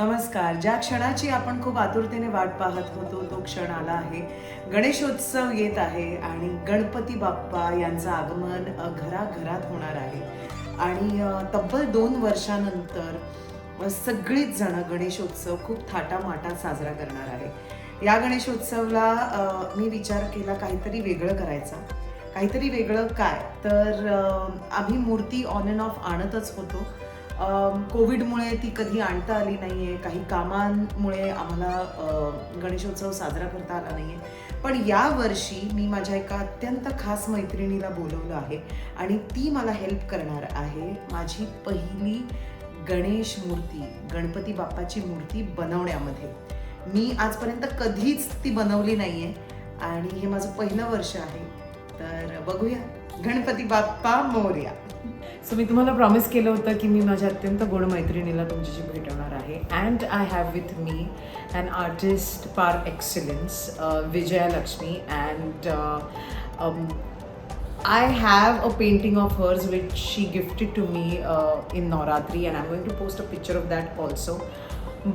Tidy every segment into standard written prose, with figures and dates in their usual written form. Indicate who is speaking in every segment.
Speaker 1: नमस्कार. ज्या क्षणाची आपण खूप आतुरतेने वाट पाहत होतो तो क्षण आला आहे. गणेशोत्सव येत आहे आणि गणपती बाप्पा यांचं आगमन घराघरात होणार आहे. आणि तब्बल 2 वर्षानंतर सगळीच जण गणेशोत्सव खूप थाटामाटात साजरा करणार आहे. या गणेशोत्सवला मी विचार केला काहीतरी वेगळं करायचा. काहीतरी वेगळं काय तर आम्ही मूर्ती ऑन अँड ऑफ आणतच होतो. कोविडमुळे ती कधी आणता आली नाही आहे, काही कामांमुळे आम्हाला गणेशोत्सव साजरा करता आला नाही आहे. पण यावर्षी मी माझ्या एका अत्यंत खास मैत्रिणीला बोलवलं आहे आणि ती मला हेल्प करणार आहे माझी पहिली गणेश मूर्ती, गणपती बाप्पाची मूर्ती बनवण्यामध्ये. मी आजपर्यंत कधीच ती बनवली नाही आहे आणि हे माझं पहिलं वर्ष आहे. तर बघूया, गणपती बाप्पा मोरया. सो मी तुम्हाला प्रॉमिस केलं होतं की मी माझ्या अत्यंत गोड मैत्रिणीला तुमच्याशी भेटवणार आहे. And I have with me an artist par excellence, Vijaya Lakshmi. And I have a painting of hers which she gifted to me in Navratri, and I'm going to post a picture of that also.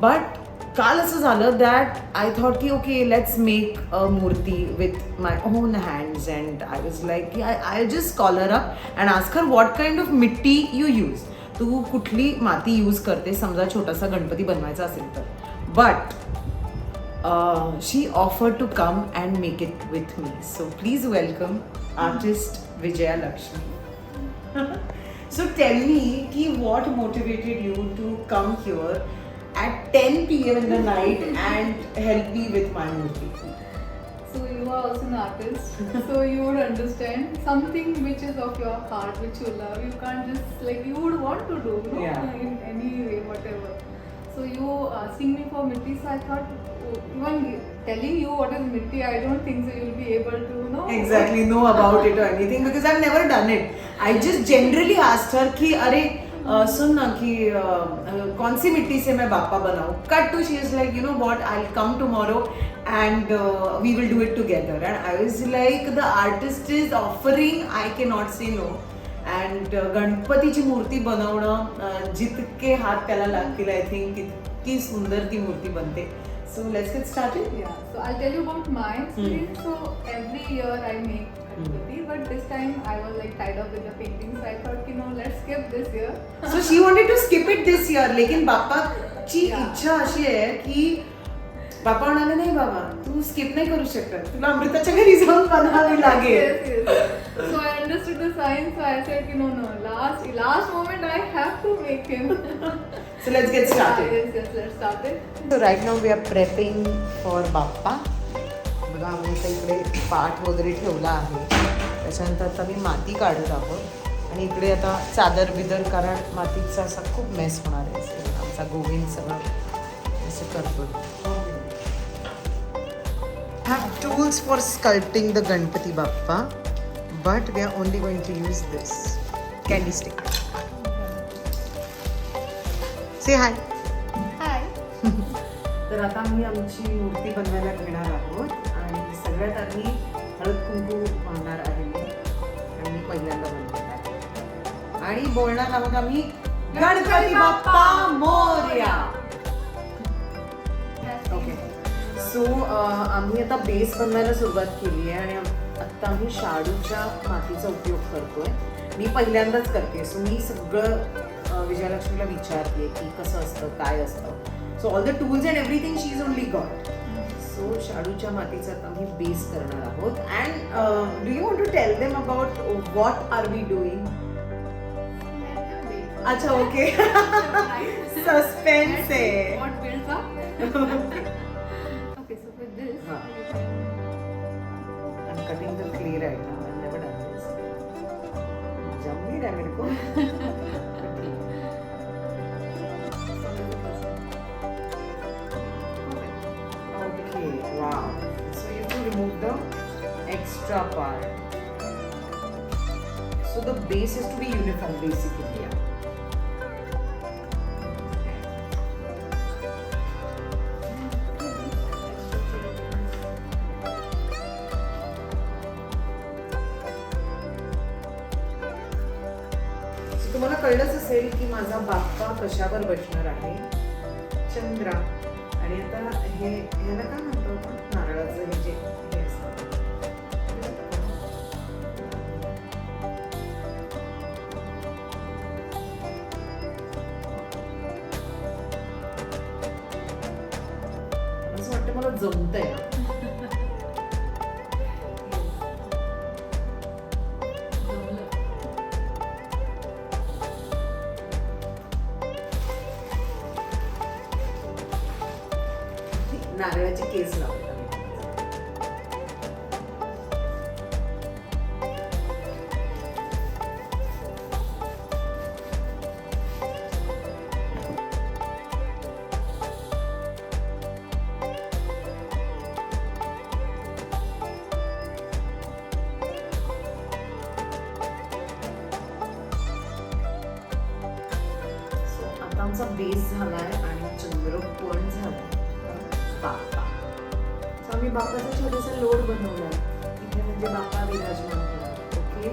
Speaker 1: But काल असं झालं that I thought की okay, let's make a murti with my own hands, and I was like I'll just call her up and ask her what kind of mitti you use. तू कुठली माती use करते समजा छोटासा गणपती बनवायचा असेल तर. But she offered to come and make it with me. So please welcome artist Vijaya Lakshmi. So tell me ki what motivated you to come here at 10 p.m. in the night and help me with my movie.
Speaker 2: So you are also an artist, so you would understand something which is of your heart, which you love. You can't just like you would want to do, no?
Speaker 1: Yeah.
Speaker 2: In any way, whatever. So you asking me for mitti, so I thought even telling you what is mitti, I don't think so you'll be able to know.
Speaker 1: Exactly, know about it or anything because I've never done it. I just generally asked her कि अरे सुन ना कि कौन सी मिट्टी से मैं बाप्पा बनाऊं. Cut to she is like, you know what, I'll come tomorrow and we will do it together. And I was like, the artist is offering, I cannot say no. And गणपतीची मूर्ती बनवणं जितके हात त्याला लागतील आय थिंक तितकी सुंदर ती मूर्ती बनते. So let's get started.
Speaker 2: Yeah. So I'll tell you about my experience. So every year I make Ganpati, but this time I was like tied up with the painting, so I thought, let's skip this year.
Speaker 1: So she wanted to skip it this year. लेकिन बाप्पाची इच्छा अशी आहे की बाप्पा म्हणाले नाही बाबा तू skip नाही करू शकत, तुला अमृताच्या घरी जाऊन बनवावी लागेल.
Speaker 2: Yes. So I understood the sign, so I said, no, last moment I have to make him.
Speaker 1: So let's get started.
Speaker 2: Yes, let's start it.
Speaker 1: So right now we are prepping for Bappa. बघा आम्ही आता इकडे पाट वगैरे ठेवला आहे. त्याच्यानंतर आता मी माती काढत आहोत आणि इकडे आता चादर बिदर कारण मातीचा असा खूप मेस होणार आहे. आमचा गोविंद सगळं असं करतो. Have tools for sculpting the Ganpati Bappa, but we are only going to use this candy stick. Say hi.
Speaker 2: Hi.
Speaker 1: तर आता आम्ही आमची मूर्ती बनवायला घेणार आहोत आणि सगळ्यात आधी हळद कुंकू वाहणार आहे मी आणि मी पहिल्यांदा बनवणार आणि बोलणार आहोत आम्ही गणपती बाप्पा मोरया. ओके. सो आम्ही आता बेस बनवायला सुरुवात केली आहे आणि आत्ता आम्ही शाडूच्या मातीचा उपयोग करतोय. मी पहिल्यांदाच करते. सो मी सगळं विजयलक्ष्मीला विचारते की कसं असतं काय असतं. So all the tools and everything she is only got. So शाडूच्या मातीचा आता आम्ही बेस करणार आहोत. And do you want to tell them about what are we doing? अच्छा ओके. सस्पेन्स आहे.
Speaker 2: What builds up? Okay, so with this,
Speaker 1: I'm cutting the clay right now. I've never done this. जम नहीं रहा मेरे को. Okay, wow. So you have to remove the extra part. So the base has to be uniform basically. Yeah. तुम्हाला कळलंच असेल की माझा बाप्पा कशावर बसणार आहे. चंद्रा. आणि आता ह्याला काय म्हणतो आपण, नारळाचं हे जे हे असतं. असं वाटतं मला जमतंय. नारळाचे केस लावले. आता आमचा बेस झालाय आणि चंद्र पण झालाय. बाप्पा. So आम्ही बाप्पाचा छोटासा लोड बनवलाय. इथे म्हणजे बाप्पा विराजमान होणार. ओके.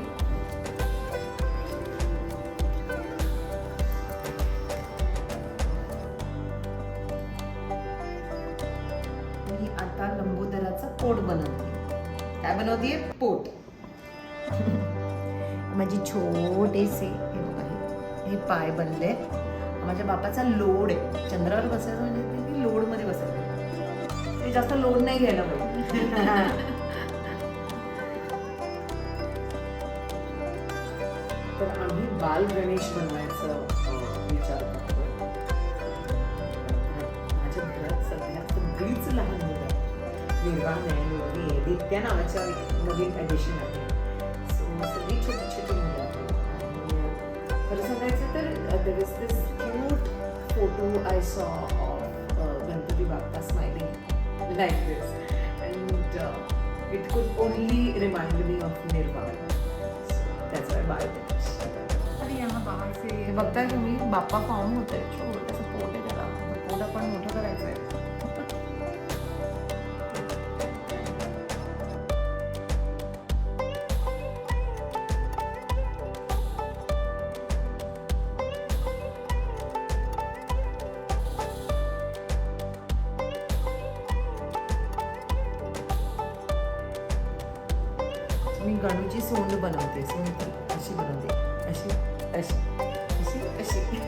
Speaker 1: मी आता लंबोदराचा पोट बनवते. काय बनवतेय? पोट. माझे छोटेसे हे पाय बनले. माझ्या बापाचा लोड आहे. चंद्रावर बसायचं म्हणजे ते लोड मध्ये बसायचं. ते जास्त लोड नाही घ्यायला पाहिजे. तर आम्ही बाल गणेश बनवायचं विचार करतोय. माझ्या घरात सध्या सगळीच लहान मुलं आहेत. निर्वाण आहे, नुरवी आहे, दित्या नावाच्या नवीन ॲडिशन आहे. सो सगळी छोटी छोटी मुलं आहेत. आणि खरं सांगायचं तर there is this cute photo I saw of Ganpati Bappa smiling like this, and it could only remind me of Nirvana. So that's why Bal Ganesh.
Speaker 2: अरे यहाँ बाहर से
Speaker 1: हे बघताय तुम्ही, बाप्पा फॉर्म होत आहे. छोटंसं पोट आहे त्याला. पोट आपण मोठं करायचं आहे. मी गणूची सोंड बनवते. सो मी ती अशी बनवते. अशी अशी अशी अशी.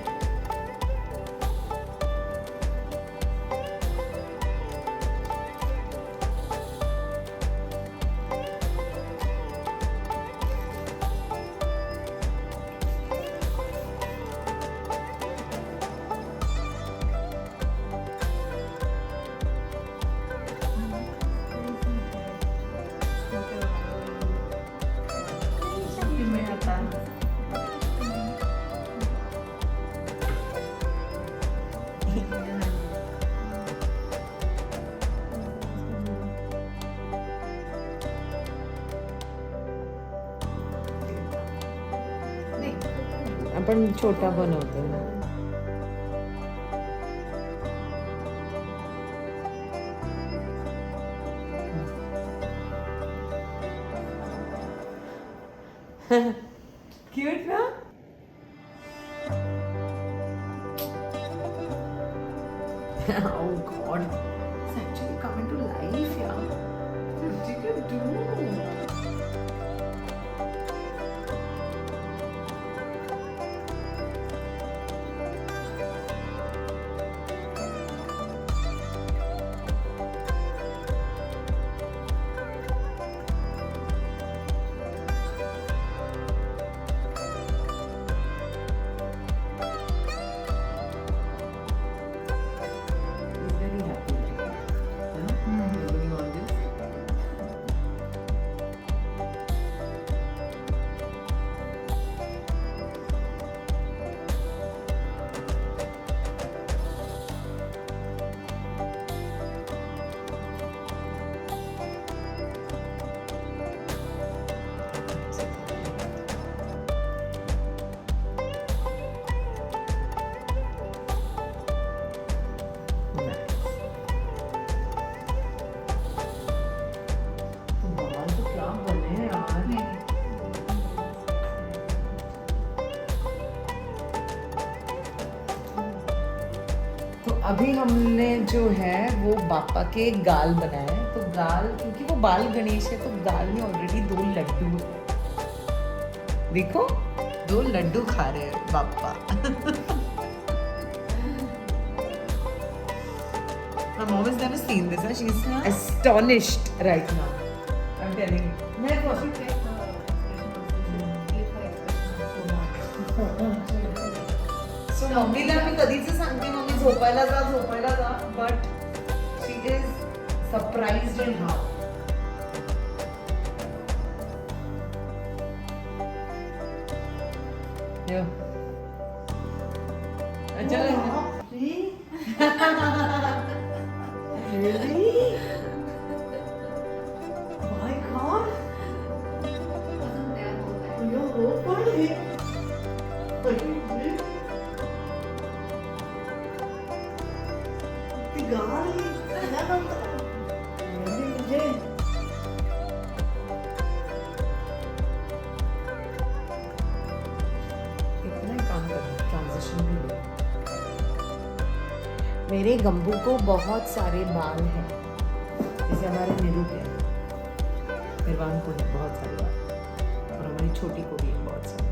Speaker 1: आपण छोटा बनवतो ना. क्यूट ना. Oh God, it's actually coming to life, yeah. What did you do? अभी हमने जो है वो बापा के गाल बनाए हैं। तो गाल, क्योंकि वो बाल गणेश है तो गाल में ऑलरेडी 2 लड्डू है। देखो 2 लड्डू खा रहे हैं बापा। My mom has never seen this. She's astonished right now. I'm telling you. मैं सो मम्मीला मी कधीच सांगते मम्मी झोपायला जा, but she is surprised in how. Really? My God! You're so funny. मेरे गंबू को बहुत सारे बाल हैं, जैसे हमारे नीरू के निर्वाण को है बहुत सारे बाल, और हमारी छोटी को भी है बहुत सारे.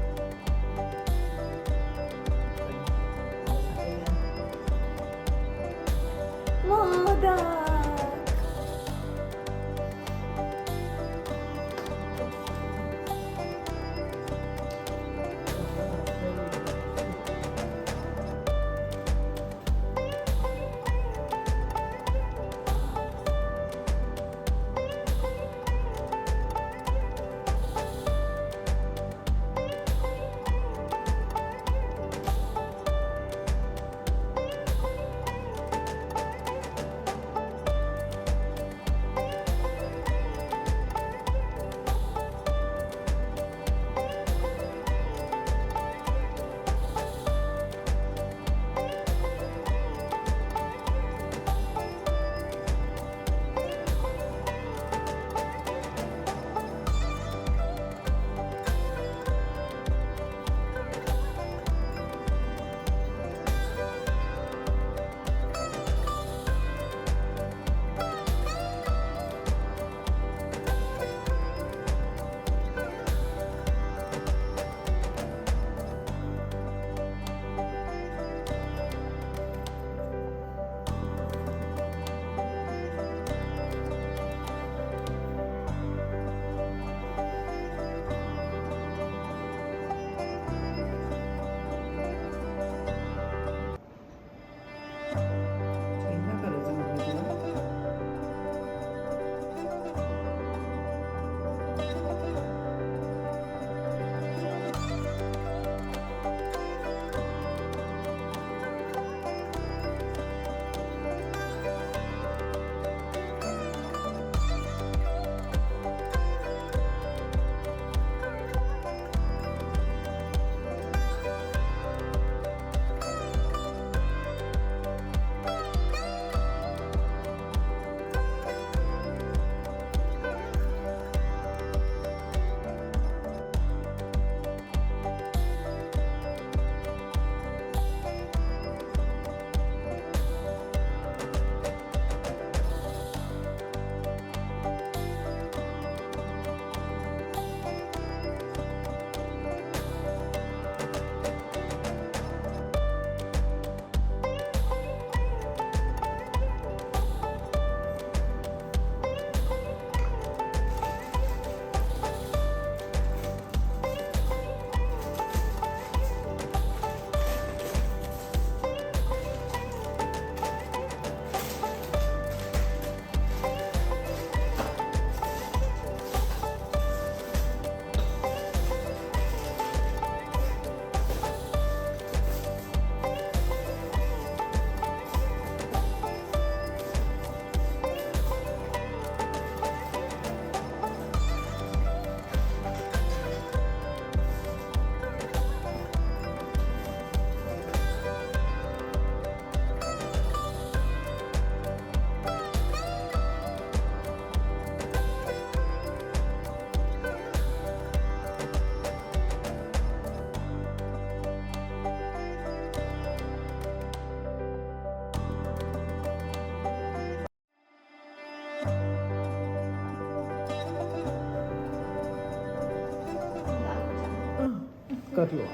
Speaker 1: कर लो.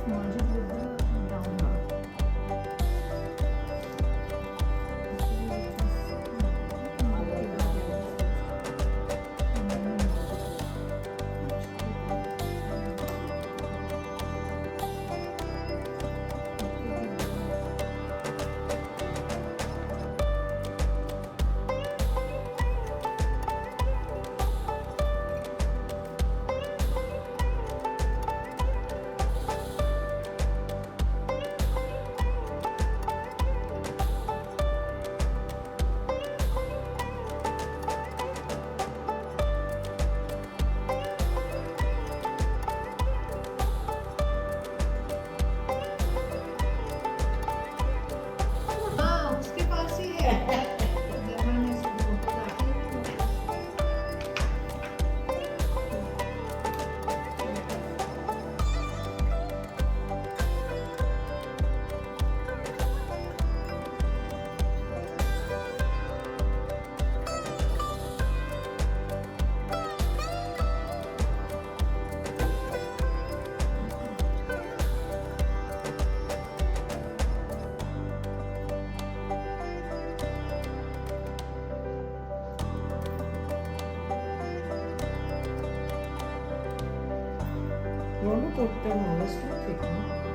Speaker 2: Merge it with the brown one. हाँ, उसके पास ही है। जब मैंने इसको फोटो डाली तो
Speaker 1: You want to put them on the stick?